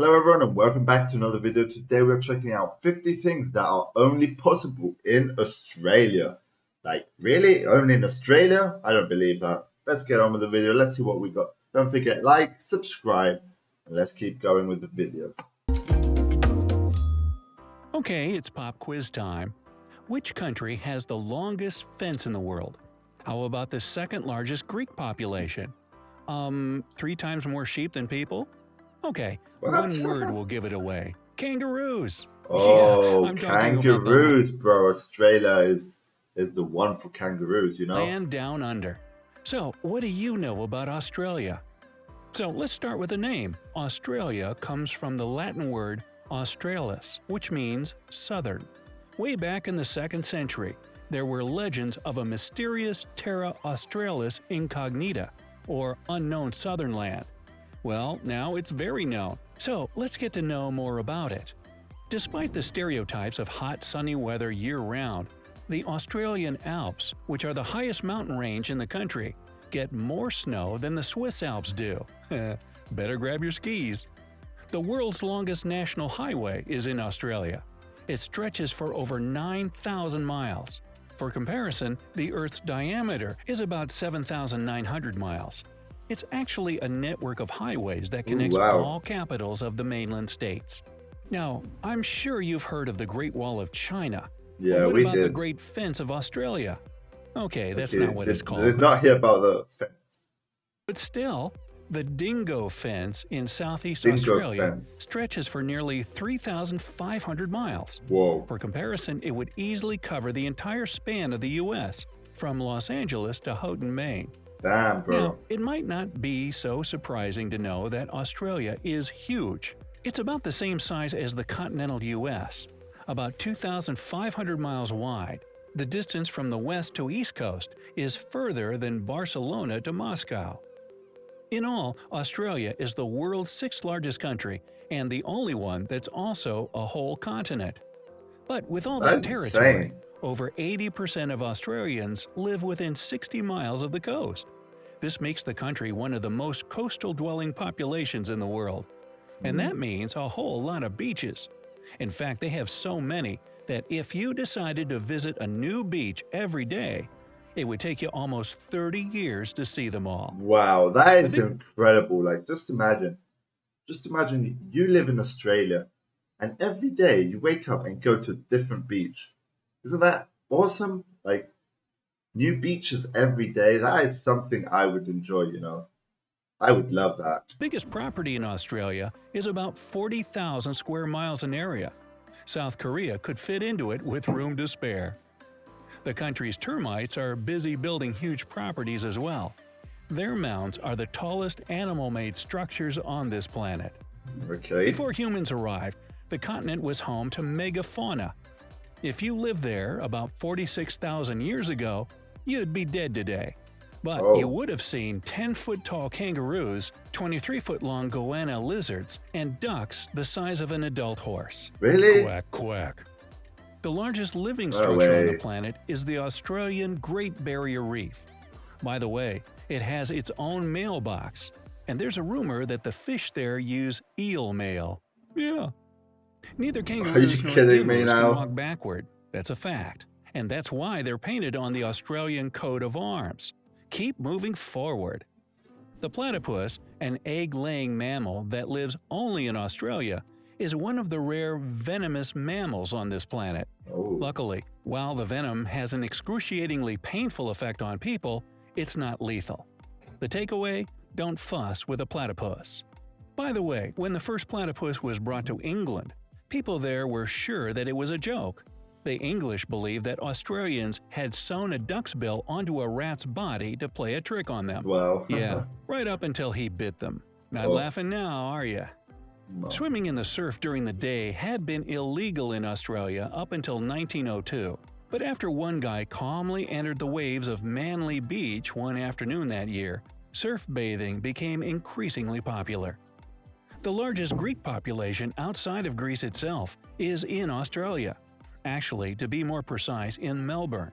Hello everyone and welcome back to another video. Today we're checking out 50 things that are only possible in Australia. Like, really? Only in Australia? I don't believe that. Let's get on with the video. Let's see what we got. Don't forget, like, subscribe, and let's keep going with the video. Okay, it's pop quiz time. Which country has the longest fence in the world? How about the second largest Greek population? 3 times more sheep than people? Okay, What? one word will give it away. Kangaroos! Yeah, Oh, I'm talking about the kangaroos, bro. Australia is the one for kangaroos, you know? land down under. So, what do you know about Australia? So, let's start with the name. Australia comes from the Latin word australis, which means southern. Way back in the 2nd century, there were legends of a mysterious Terra Australis incognita, or unknown southern land. Well, now it's very known, so let's get to know more about it. Despite the stereotypes of hot, sunny weather year-round, the Australian Alps, which are the highest mountain range in the country, get more snow than the Swiss Alps do. Better grab your skis. The world's longest national highway is in Australia. It stretches for over 9,000 miles. For comparison, the Earth's diameter is about 7,900 miles. It's actually a network of highways that connects Wow. all capitals of the mainland states. Now, I'm sure you've heard of the Great Wall of China. Yeah, But what we about the did. Great Fence of Australia? Okay, that's Okay, not what it's did called, not hear about the fence. but still, the Dingo Fence in Southeast Dingo Australia fence. stretches for nearly 3,500 miles. Whoa. For comparison, it would easily cover the entire span of the U.S., from Los Angeles to Houghton, Maine. Damn, bro. Now, it might not be so surprising to know that Australia is huge. It's about the same size as the continental U.S., about 2,500 miles wide. The distance from the west to east coast is further than Barcelona to Moscow. In all, Australia is the world's 6th largest country and the only one that's also a whole continent. But with all that That's territory, insane. over 80% of Australians live within 60 miles of the coast. This makes the country one of the most coastal-dwelling populations in the world. And that means a whole lot of beaches. In fact, they have so many that if you decided to visit a new beach every day, it would take you almost 30 years to see them all. Wow, that The is big incredible. Like, just imagine you live in Australia and every day you wake up and go to a different beach. Isn't that awesome? Like, new beaches every day. That is something I would enjoy, you know. I would love that. biggest property in Australia is about 40,000 square miles in area. South Korea could fit into it with room to spare. The country's termites are busy building huge properties as well. Their mounds are the tallest animal-made structures on this planet. Okay. Before humans arrived, the continent was home to megafauna. If you lived there about 46,000 years ago, you'd be dead today. But Oh. you would have seen 10-foot-tall kangaroos, 23-foot-long goanna lizards, and ducks the size of an adult horse. Really? Quack, quack. The largest living No structure on the way. planet is the Australian Great Barrier Reef. By the way, it has its own mailbox, and there's a rumor that the fish there use eel mail. Yeah. Neither kangaroos nor kidding me emus can now? walk backward. That's a fact. And that's why they're painted on the Australian coat of arms. Keep moving forward. The platypus, an egg-laying mammal that lives only in Australia, is one of the rare venomous mammals on this planet. Oh. Luckily, while the venom has an excruciatingly painful effect on people, it's not lethal. The takeaway? Don't fuss with a platypus. By the way, when the first platypus was brought to England, people there were sure that it was a joke. The English believed that Australians had sewn a duck's bill onto a rat's body to play a trick on them. Well. Yeah, right up until he bit them. Not Oh. laughing now, are you? No. Swimming in the surf during the day had been illegal in Australia up until 1902. But after one guy calmly entered the waves of Manly Beach one afternoon that year, surf bathing became increasingly popular. The largest Greek population outside of Greece itself is in Australia. Actually, to be more precise, in Melbourne.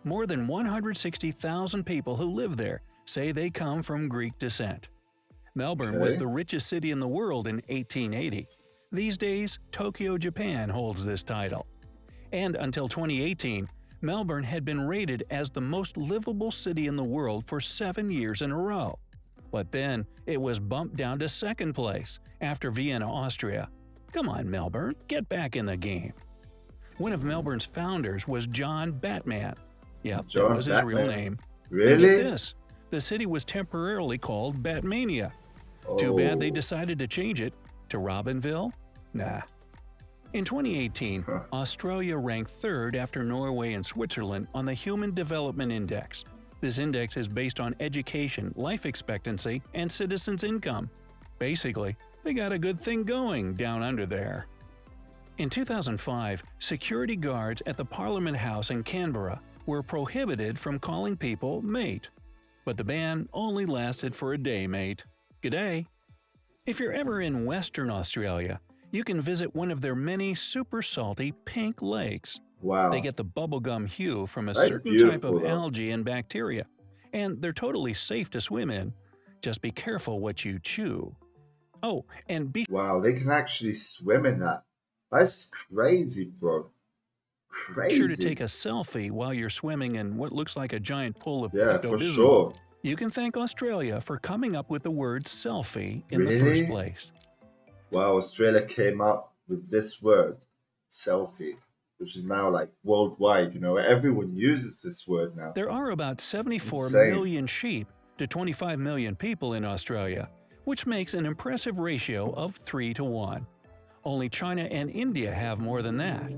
More than 160,000 people who live there say they come from Greek descent. Melbourne was Okay. the richest city in the world in 1880. These days, Tokyo, Japan holds this title. And until 2018, Melbourne had been rated as the most livable city in the world for 7 years in a row. But then it was bumped down to second place after Vienna, Austria. Come on, Melbourne, get back in the game. One of Melbourne's founders was John Batman. Yep, that John was his real Batman. name. And get Really? this, the city was temporarily called Batmania. Too bad they Oh. decided to change it to Robinville? Nah. In 2018, Huh. Australia ranked third after Norway and Switzerland on the Human Development Index. This index is based on education, life expectancy, and citizens' income. Basically, they got a good thing going down under there. In 2005, security guards at the Parliament House in Canberra were prohibited from calling people mate. But the ban only lasted for a day, mate. G'day. If you're ever in Western Australia, you can visit one of their many super salty pink lakes. They Wow. get the bubblegum hue from a That's certain type beautiful of though. algae and bacteria, and they're totally safe to swim in. Just be careful what you chew. Oh, and be Wow, they can actually swim in that. That's crazy, bro. sure to Crazy. take a selfie while you're swimming in what looks like a giant pool of Yeah, for Pepto-Bismol. sure. You can thank Australia for coming up with the word selfie in the first Really? place. Wow, Australia came up with this word, selfie, which is now like worldwide, everyone uses this word now. There are about 74 Insane. million sheep to 25 million people in Australia, which makes an impressive ratio of 3 to 1. Only China and India have more than that.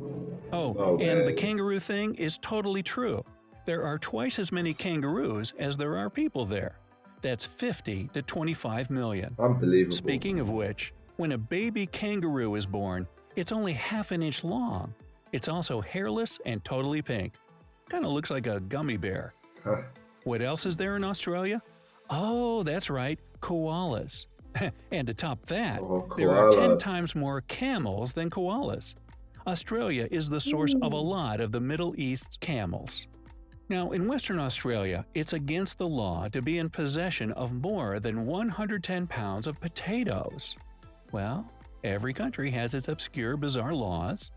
Oh, No and the way. kangaroo thing is totally true. There are twice as many kangaroos as there are people there. That's 50 to 25 million. Unbelievable. Speaking of which, when a baby kangaroo is born, it's only half an inch long. It's also hairless and totally pink. Kinda looks like a gummy bear. Huh. What else is there in Australia? Oh, that's right, koalas. And to top that, Oh, there are 10 koalas. times more camels than koalas. Australia is the source of a lot of the Middle East's camels. Now, in Western Australia, it's against the law to be in possession of more than 110 pounds of potatoes. Well, every country has its obscure, bizarre laws.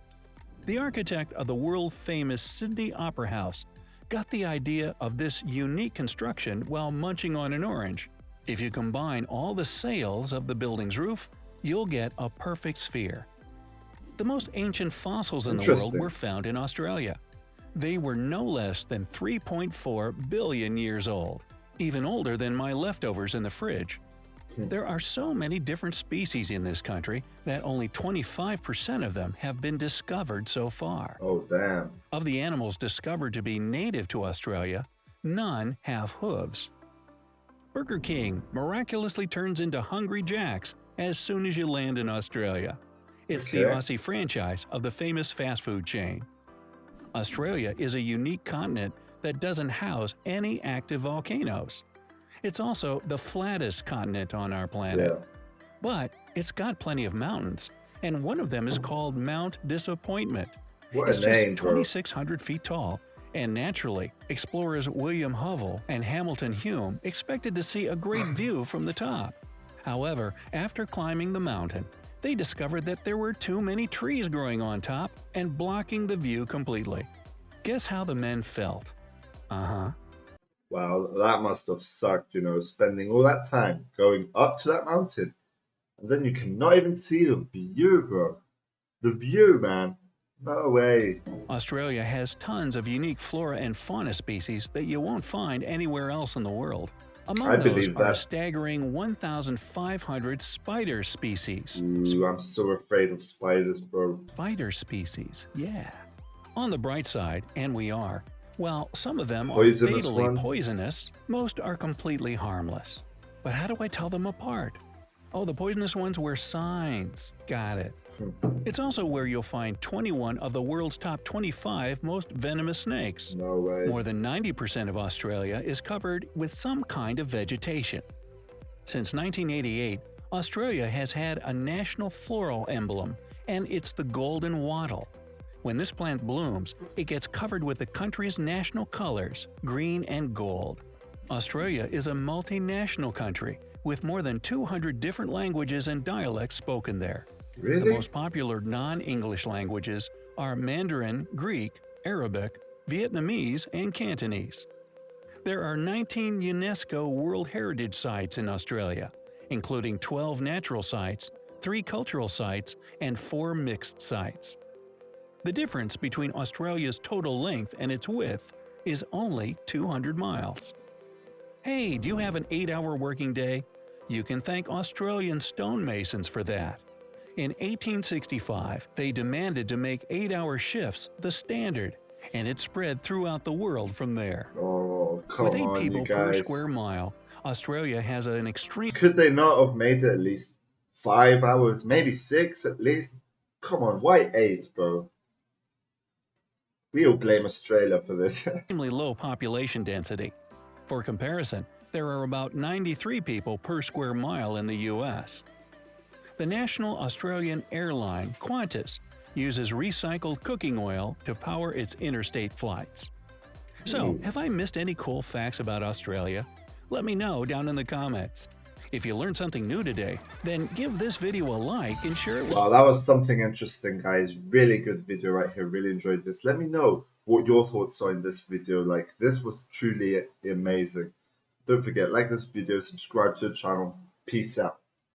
The architect of the world-famous Sydney Opera House got the idea of this unique construction while munching on an orange. If you combine all the sails of the building's roof, you'll get a perfect sphere. The most ancient fossils in the world Interesting. were found in Australia. They were no less than 3.4 billion years old, even older than my leftovers in the fridge. There are so many different species in this country that only 25% of them have been discovered so far. Oh, damn. Of the animals discovered to be native to Australia, none have hooves. Burger King miraculously turns into Hungry Jack's as soon as you land in Australia. It's the Okay. Aussie franchise of the famous fast food chain. Australia is a unique continent that doesn't house any active volcanoes. It's also the flattest continent on our planet. Yeah. But it's got plenty of mountains, and one of them is called Mount Disappointment. What It's a just name, bro. 2,600 feet tall, and naturally, explorers William Hovell and Hamilton Hume expected to see a great view from the top. However, after climbing the mountain, they discovered that there were too many trees growing on top and blocking the view completely. Guess how the men felt? Uh-huh. Wow, that must have sucked, spending all that time going up to that mountain. And then you cannot even see the view, bro. The view, man. No way. Australia has tons of unique flora and fauna species that you won't find anywhere else in the world. I Among those believe are a that. staggering 1,500 spider species. Ooh, I'm so afraid of spiders, bro. Spider species, yeah. On the bright side, and we are, while some of them are Poisonous fatally ones? poisonous, most are completely harmless. But how do I tell them apart? Oh, the poisonous ones wear signs. Got it. It's also where you'll find 21 of the world's top 25 most venomous snakes. No way. More than 90% of Australia is covered with some kind of vegetation. Since 1988, Australia has had a national floral emblem, and it's the golden wattle. When this plant blooms, it gets covered with the country's national colors, green and gold. Australia is a multinational country with more than 200 different languages and dialects spoken there. The Really? most popular non-English languages are Mandarin, Greek, Arabic, Vietnamese, and Cantonese. There are 19 UNESCO World Heritage Sites in Australia, including 12 natural sites, 3 cultural sites, and 4 mixed sites. The difference between Australia's total length and its width is only 200 miles. Hey, do you have an 8-hour working day? You can thank Australian stonemasons for that. In 1865, they demanded to make 8-hour shifts the standard, and it spread throughout the world from there. Oh, With come 8 on, you people per guys. square mile, Australia has an extreme Could they not have made it at least 5 hours, maybe 6 at least? Come on, why 8, bro? We'll blame Australia for this. low population density. For comparison, there are about 93 people per square mile in the US. The national Australian airline Qantas uses recycled cooking oil to power its interstate flights. So, have I missed any cool facts about Australia? Let me know down in the comments. If you learned something new today, then give this video a like and share it with Wow, that was something interesting, guys. Really good video right here. Really enjoyed this. Let me know what your thoughts are in this video. Like, this was truly amazing. Don't forget, like this video, subscribe to the channel. Peace out.